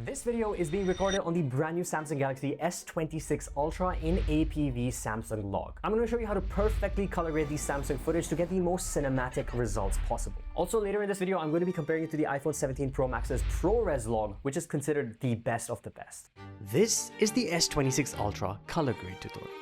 This video is being recorded on the brand new Samsung Galaxy S26 Ultra in APV Samsung LOG. I'm going to show you how to perfectly color grade the Samsung footage to get the most cinematic results possible. Also later in this video, I'm going to be comparing it to the iPhone 17 Pro Max's ProRes LOG, which is considered the best of the best. This is the S26 Ultra color grade tutorial.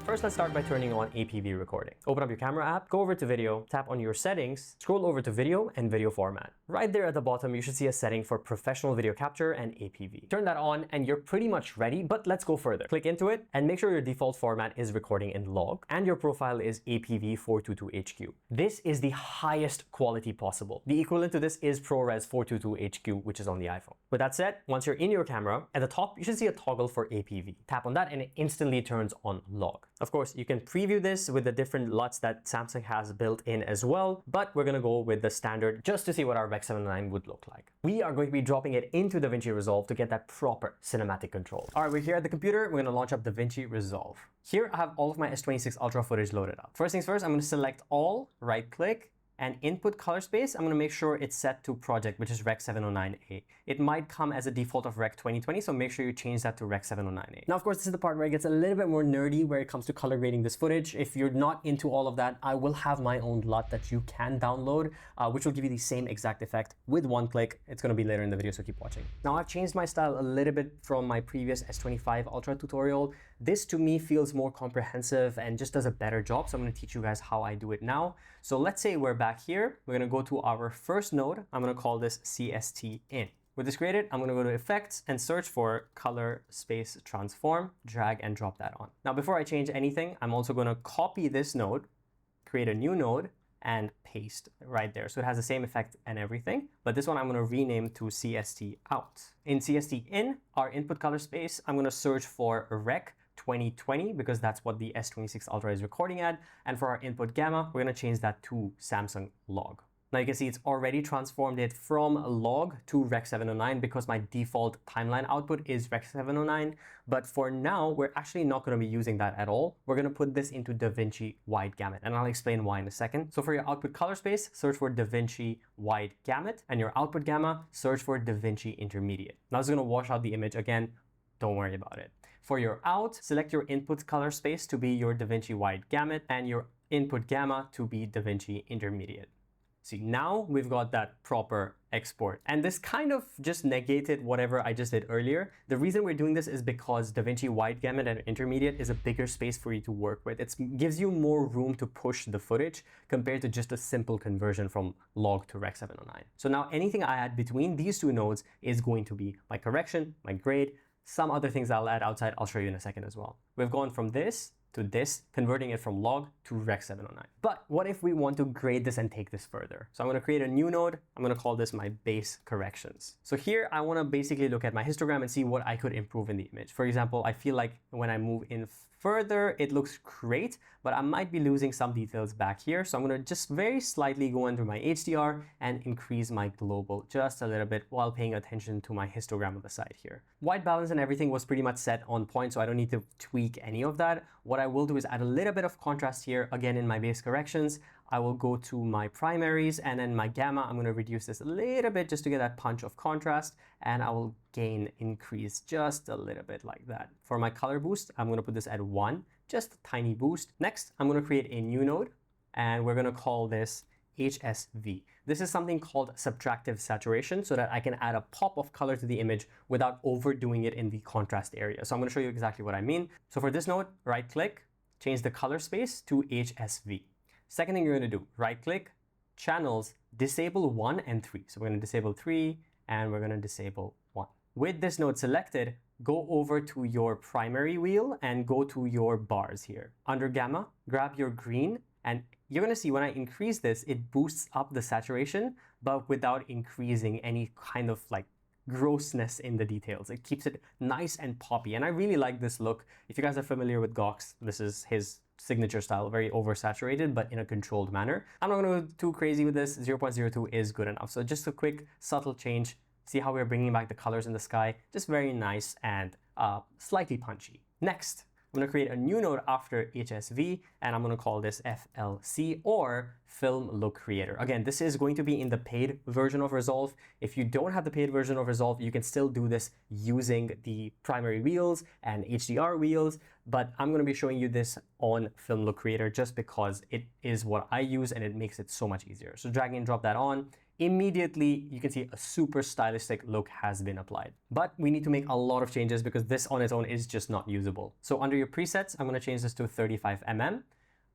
First, let's start by turning on APV recording. Open up your camera app, go over to video, tap on your settings, scroll over to video and video format. Right there at the bottom, you should see a setting for professional video capture and APV. Turn that on and you're pretty much ready, but let's go further. Click into it and make sure your default format is recording in log and your profile is APV 422HQ. This is the highest quality possible. The equivalent to this is ProRes 422HQ, which is on the iPhone. With that said, once you're in your camera, at the top, you should see a toggle for APV. Tap on that and it instantly turns on log. Of course, you can preview this with the different LUTs that Samsung has built in as well, but we're going to go with the standard just to see what our Rec 709 would look like. We are going to be dropping it into DaVinci Resolve to get that proper cinematic control. All right, we're here at the computer. We're going to launch up DaVinci Resolve. Here, I have all of my S26 Ultra footage loaded up. First things first, I'm going to select all, right click, and input color space, I'm going to make sure it's set to project, which is Rec 709A. It might come as a default of Rec 2020, so make sure you change that to Rec 709A. Now, of course, this is the part where it gets a little bit more nerdy where it comes to color grading this footage. If you're not into all of that, I will have my own LUT that you can download, which will give you the same exact effect with one click. It's going to be later in the video, so keep watching. Now, I've changed my style a little bit from my previous S25 Ultra tutorial. This, to me, feels more comprehensive and just does a better job, so I'm going to teach you guys how I do it now. So let's say we're back here. We're going to go to our first node. I'm going to call this CST in. With this created, I'm going to go to effects and search for color space transform, drag and drop that on. Now, before I change anything, I'm also going to copy this node, create a new node and paste right there. So it has the same effect and everything, but this one I'm going to rename to CST out. In CST in, our input color space, I'm going to search for Rec 2020 because that's what the S26 Ultra is recording at. And for our input gamma, we're going to change that to Samsung LOG. Now you can see it's already transformed it from log to Rec 709 because my default timeline output is Rec 709. But for now, we're actually not going to be using that at all. We're going to put this into DaVinci Wide Gamut, and I'll explain why in a second. So for your output color space, search for DaVinci Wide Gamut, and your output gamma, search for DaVinci Intermediate. Now it's going to wash out the image again. Don't worry about it. For your out, select your input color space to be your DaVinci Wide Gamut and your input gamma to be DaVinci Intermediate. See, now we've got that proper export. And this kind of just negated whatever I just did earlier. The reason we're doing this is because DaVinci Wide Gamut and Intermediate is a bigger space for you to work with. It gives you more room to push the footage compared to just a simple conversion from log to Rec 709. So now anything I add between these two nodes is going to be my correction, my grade, some other things I'll add outside. I'll show you in a second as well. We've gone from this to this, converting it from log to Rec 709. But what if we want to grade this and take this further? So I'm going to create a new node. I'm going to call this my base corrections. So here I want to basically look at my histogram and see what I could improve in the image. For example, I feel like when I move in further, it looks great, but I might be losing some details back here. So I'm going to just very slightly go into my HDR and increase my global just a little bit while paying attention to my histogram on the side here. White balance and everything was pretty much set on point, so I don't need to tweak any of that. What I will do is add a little bit of contrast here. Again, in my base corrections, I will go to my primaries and then my gamma. I'm going to reduce this a little bit just to get that punch of contrast, and I will increase just a little bit like that. For my color boost, I'm going to put this at 1, just a tiny boost. Next, I'm going to create a new node and we're going to call this HSV. This is something called subtractive saturation so that I can add a pop of color to the image without overdoing it in the contrast area. So I'm going to show you exactly what I mean. So for this node, right click, change the color space to HSV. Second thing you're going to do, right click, channels, disable 1 and 3. So we're going to disable 3 and we're going to disable 1. With this node selected, go over to your primary wheel and go to your bars here. Under gamma, grab your green, and you're going to see when I increase this, it boosts up the saturation, but without increasing any kind of like grossness in the details. It keeps it nice and poppy. And I really like this look. If you guys are familiar with Gox, this is his signature style, very oversaturated, but in a controlled manner. I'm not going to go too crazy with this. 0.02 is good enough. So just a quick subtle change. See how we're bringing back the colors in the sky. Just very nice and slightly punchy. Next, I'm going to create a new node after HSV, and I'm going to call this FLC, or Film Look Creator. Again, this is going to be in the paid version of Resolve. If you don't have the paid version of Resolve, you can still do this using the primary wheels and HDR wheels, but I'm going to be showing you this on Film Look Creator just because it is what I use and it makes it so much easier. So drag and drop that on. Immediately, you can see a super stylistic look has been applied. But we need to make a lot of changes because this on its own is just not usable. So under your presets, I'm going to change this to 35 mm.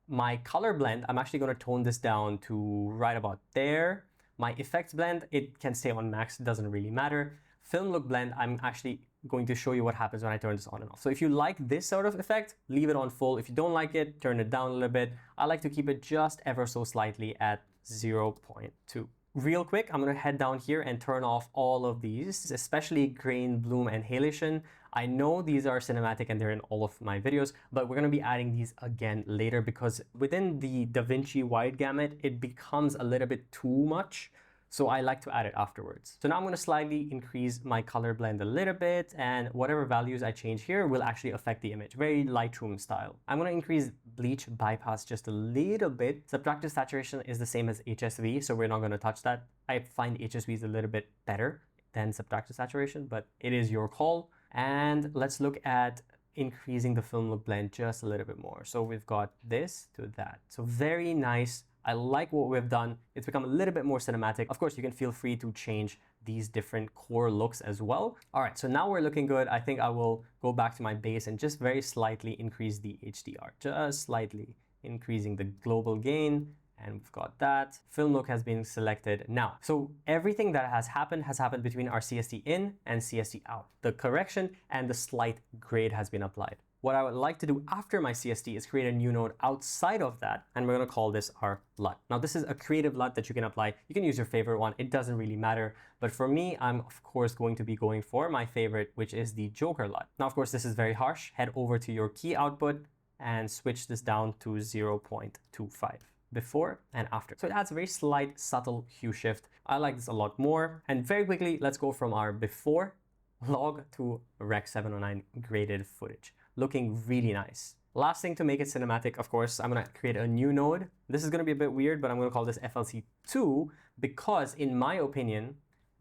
My color blend, I'm actually going to tone this down to right about there. My effects blend, it can stay on max, it doesn't really matter. Film look blend, I'm actually going to show you what happens when I turn this on and off. So if you like this sort of effect, leave it on full. If you don't like it, turn it down a little bit. I like to keep it just ever so slightly at 0.2. Real quick, I'm going to head down here and turn off all of these, especially grain, bloom, and halation. I know these are cinematic and they're in all of my videos, but we're going to be adding these again later because within the DaVinci wide gamut, it becomes a little bit too much. So I like to add it afterwards. So now I'm going to slightly increase my color blend a little bit, and whatever values I change here will actually affect the image, very Lightroom style. I'm going to increase bleach bypass just a little bit. Subtractive saturation is the same as HSV, so we're not going to touch that. I find HSV is a little bit better than subtractive saturation, but it is your call. And let's look at increasing the film look blend just a little bit more. So we've got this to that. So very nice. I like what we've done. It's become a little bit more cinematic. Of course, you can feel free to change these different core looks as well. All right, so now we're looking good. I think I will go back to my base and just very slightly increase the HDR, just slightly increasing the global gain. And we've got that. Film look has been selected now. So everything that has happened between our CST in and CST out. The correction and the slight grade has been applied. What I would like to do after my CST is create a new node outside of that, and we're going to call this our LUT. Now, this is a creative LUT that you can apply. You can use your favorite one. It doesn't really matter. But for me, I'm of course going to be going for my favorite, which is the Joker LUT. Now, of course, this is very harsh. Head over to your key output and switch this down to 0.25. Before and after. So it adds a very slight, subtle hue shift. I like this a lot more. And very quickly, let's go from our before log to Rec 709 graded footage. Looking really nice. Last thing to make it cinematic, of course, I'm going to create a new node. This is going to be a bit weird, but I'm going to call this FLC2 because, in my opinion,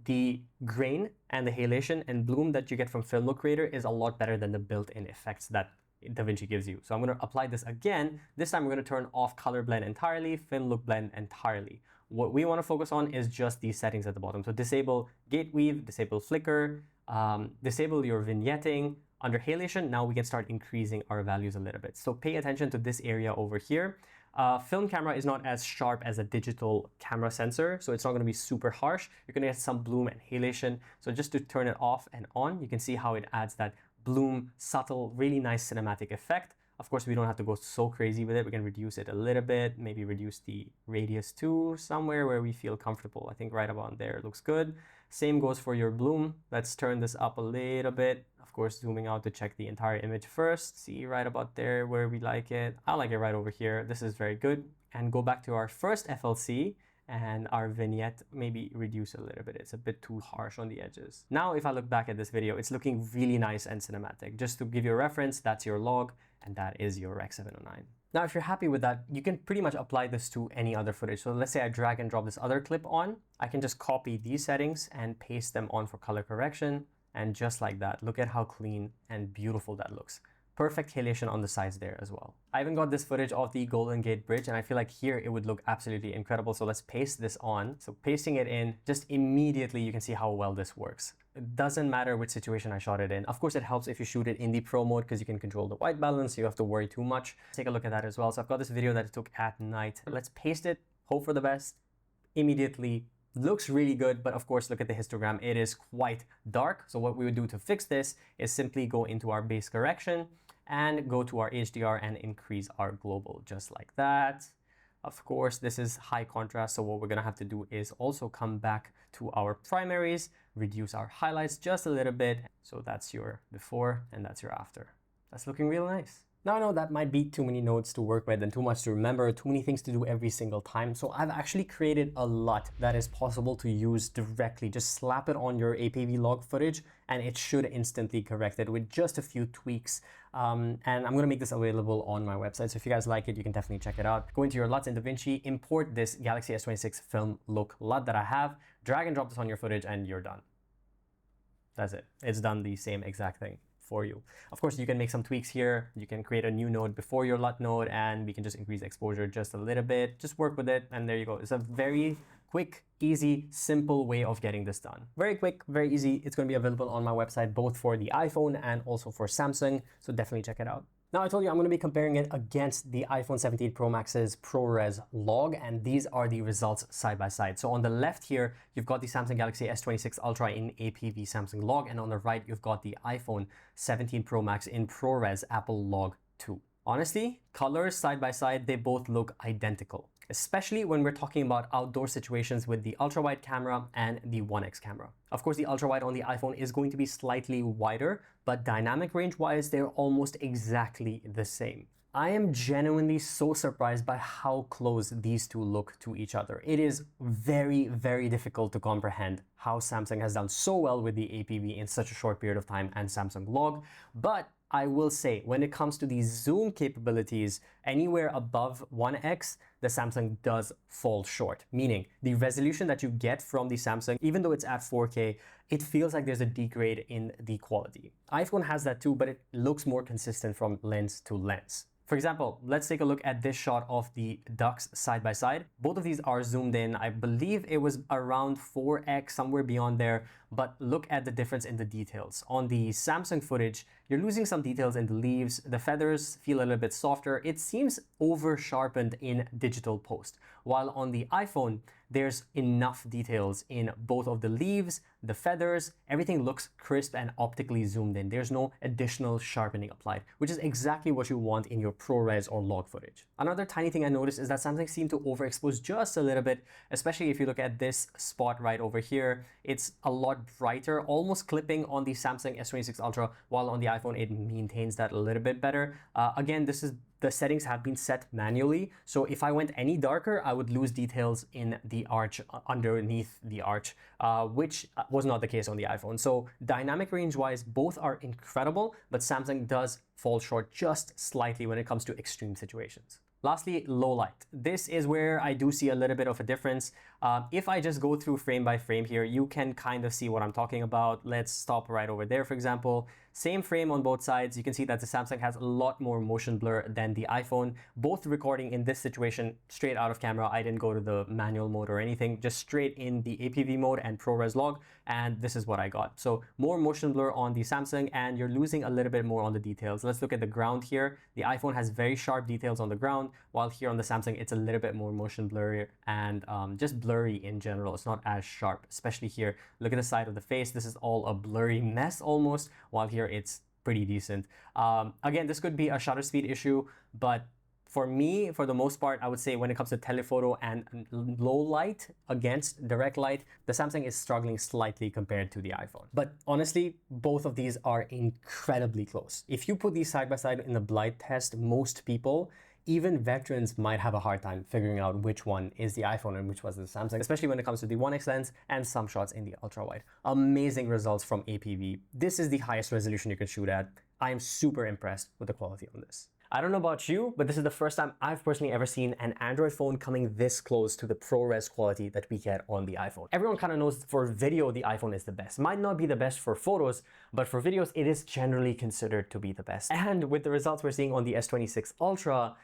the grain and the halation and bloom that you get from Film Look Creator is a lot better than the built-in effects that DaVinci gives you. So I'm going to apply this again. This time we're going to turn off color blend entirely, film look blend entirely. What we want to focus on is just these settings at the bottom. So disable gate weave, disable flicker, disable your vignetting. Under halation, now we can start increasing our values a little bit. So pay attention to this area over here. Film camera is not as sharp as a digital camera sensor, so it's not going to be super harsh. You're going to get some bloom and halation. So just to turn it off and on, you can see how it adds that bloom, subtle, really nice cinematic effect. Of course, we don't have to go so crazy with it. We can reduce it a little bit, maybe reduce the radius to somewhere where we feel comfortable. I think right about there looks good. Same goes for your bloom. Let's turn this up a little bit. Of course, zooming out to check the entire image first. See right about there where we like it. I like it right over here. This is very good. And go back to our first FLC. And our vignette maybe reduce a little bit. It's a bit too harsh on the edges. Now, if I look back at this video, it's looking really nice and cinematic. Just to give you a reference, that's your log, and that is your Rec 709. Now, if you're happy with that, you can pretty much apply this to any other footage. So let's say I drag and drop this other clip on. I can just copy these settings and paste them on for color correction. And just like that, look at how clean and beautiful that looks. Perfect halation on the sides there as well. I even got this footage of the Golden Gate Bridge, and I feel like here it would look absolutely incredible. So let's paste this on. So pasting it in, just immediately you can see how well this works. It doesn't matter which situation I shot it in. Of course, it helps if you shoot it in the pro mode because you can control the white balance. So you don't have to worry too much. Take a look at that as well. So I've got this video that I took at night. Let's paste it, hope for the best. Immediately looks really good, but of course, look at the histogram. It is quite dark. So what we would do to fix this is simply go into our base correction and go to our HDR and increase our global just like that. Of course, this is high contrast. So what we're gonna have to do is also come back to our primaries, reduce our highlights just a little bit. So that's your before and that's your after. That's looking real nice. Now I know that might be too many notes to work with and too much to remember, too many things to do every single time. So I've actually created a LUT that is possible to use directly. Just slap it on your APV log footage and it should instantly correct it with just a few tweaks. And I'm gonna make this available on my website. So if you guys like it, you can definitely check it out. Go into your LUTs in DaVinci, import this Galaxy S26 film look LUT that I have, drag and drop this on your footage and you're done. That's it. It's done the same exact thing for you. Of course, you can make some tweaks here. You can create a new node before your LUT node and we can just increase exposure just a little bit. Just work with it and there you go. It's a very quick, easy, simple way of getting this done. Very quick, very easy. It's going to be available on my website, both for the iPhone and also for Samsung. So definitely check it out. Now I told you I'm going to be comparing it against the iPhone 17 Pro Max's ProRes LOG, and these are the results side by side. So on the left here, you've got the Samsung Galaxy S26 Ultra in APV Samsung LOG, and on the right, you've got the iPhone 17 Pro Max in ProRes Apple LOG 2. Honestly, colors side by side, they both look identical, especially when we're talking about outdoor situations with the ultra-wide camera and the 1x camera. Of course, the ultra-wide on the iPhone is going to be slightly wider, but dynamic range-wise, they're almost exactly the same. I am genuinely so surprised by how close these two look to each other. It is very, very difficult to comprehend how Samsung has done so well with the APV in such a short period of time and Samsung LOG, but I will say, when it comes to the zoom capabilities, anywhere above 1x, the Samsung does fall short. Meaning, the resolution that you get from the Samsung, even though it's at 4K, it feels like there's a degrade in the quality. iPhone has that too, but it looks more consistent from lens to lens. For example, let's take a look at this shot of the ducks side by side. Both of these are zoomed in. I believe it was around 4x, somewhere beyond there, but look at the difference in the details. On the Samsung footage, you're losing some details in the leaves. The feathers feel a little bit softer. It seems over sharpened in digital post. While on the iPhone, there's enough details in both of the leaves, the feathers, everything looks crisp and optically zoomed in. There's no additional sharpening applied, which is exactly what you want in your ProRes or log footage. Another tiny thing I noticed is that Samsung seemed to overexpose just a little bit, especially if you look at this spot right over here. It's a lot brighter, almost clipping on the Samsung S26 Ultra, while on the iPhone it maintains that a little bit better. Again, the settings have been set manually, so if I went any darker, I would lose details in the arch underneath the arch, which was not the case on the iPhone. So dynamic range-wise, both are incredible, but Samsung does fall short just slightly when it comes to extreme situations. Lastly, low light. This is where I do see a little bit of a difference. If I just go through frame by frame here, you can kind of see what I'm talking about. Let's stop right over there, for example. Same frame on both sides. You can see that the Samsung has a lot more motion blur than the iPhone. Both recording in this situation straight out of camera. I didn't go to the manual mode or anything, just straight in the APV mode and ProRes LOG, and this is what I got. So more motion blur on the Samsung and you're losing a little bit more on the details. Let's look at the ground here. The iPhone has very sharp details on the ground, while here on the Samsung, it's a little bit more motion blurry and just blurry in general. It's not as sharp, especially here. Look at the side of the face. This is all a blurry mess almost, while here it's pretty decent. Again, this could be a shutter speed issue, but for me, for the most part, I would say when it comes to telephoto and low light against direct light, the Samsung is struggling slightly compared to the iPhone. But honestly, both of these are incredibly close. If you put these side by side in a blind test, most people, even veterans, might have a hard time figuring out which one is the iPhone and which was the Samsung, especially when it comes to the 1x lens and some shots in the ultra wide. Amazing results from APV. This is the highest resolution you can shoot at. I am super impressed with the quality on this. I don't know about you, but this is the first time I've personally ever seen an Android phone coming this close to the ProRes quality that we get on the iPhone. Everyone kind of knows for video, the iPhone is the best. Might not be the best for photos, but for videos, it is generally considered to be the best. And with the results we're seeing on the S26 Ultra,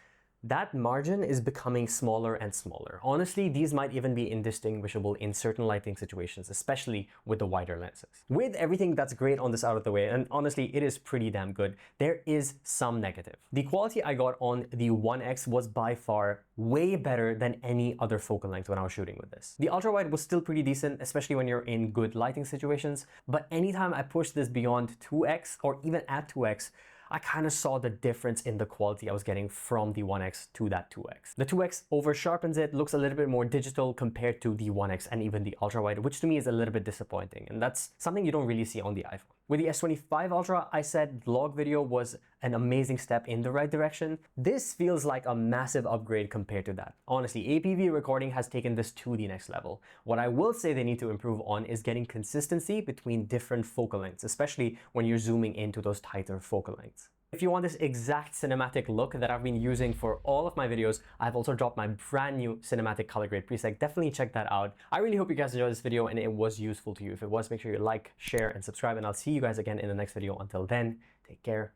that margin is becoming smaller and smaller. Honestly, these might even be indistinguishable in certain lighting situations, especially with the wider lenses. With everything that's great on this out of the way, and honestly, it is pretty damn good, there is some negative. The quality I got on the 1X was by far way better than any other focal length when I was shooting with this. The ultra wide was still pretty decent, especially when you're in good lighting situations, but anytime I pushed this beyond 2X or even at 2X, I kind of saw the difference in the quality I was getting from the 1X to that 2X. The 2X over sharpens it, looks a little bit more digital compared to the 1X and even the ultra wide, which to me is a little bit disappointing. And that's something you don't really see on the iPhone. With the S25 Ultra, I said log video was an amazing step in the right direction. This feels like a massive upgrade compared to that. Honestly, APV recording has taken this to the next level. What I will say they need to improve on is getting consistency between different focal lengths, especially when you're zooming into those tighter focal lengths. If you want this exact cinematic look that I've been using for all of my videos, I've also dropped my brand new cinematic color grade preset. Definitely check that out. I really hope you guys enjoyed this video and it was useful to you. If it was, make sure you like, share, and subscribe, and I'll see you guys again in the next video. Until then, take care.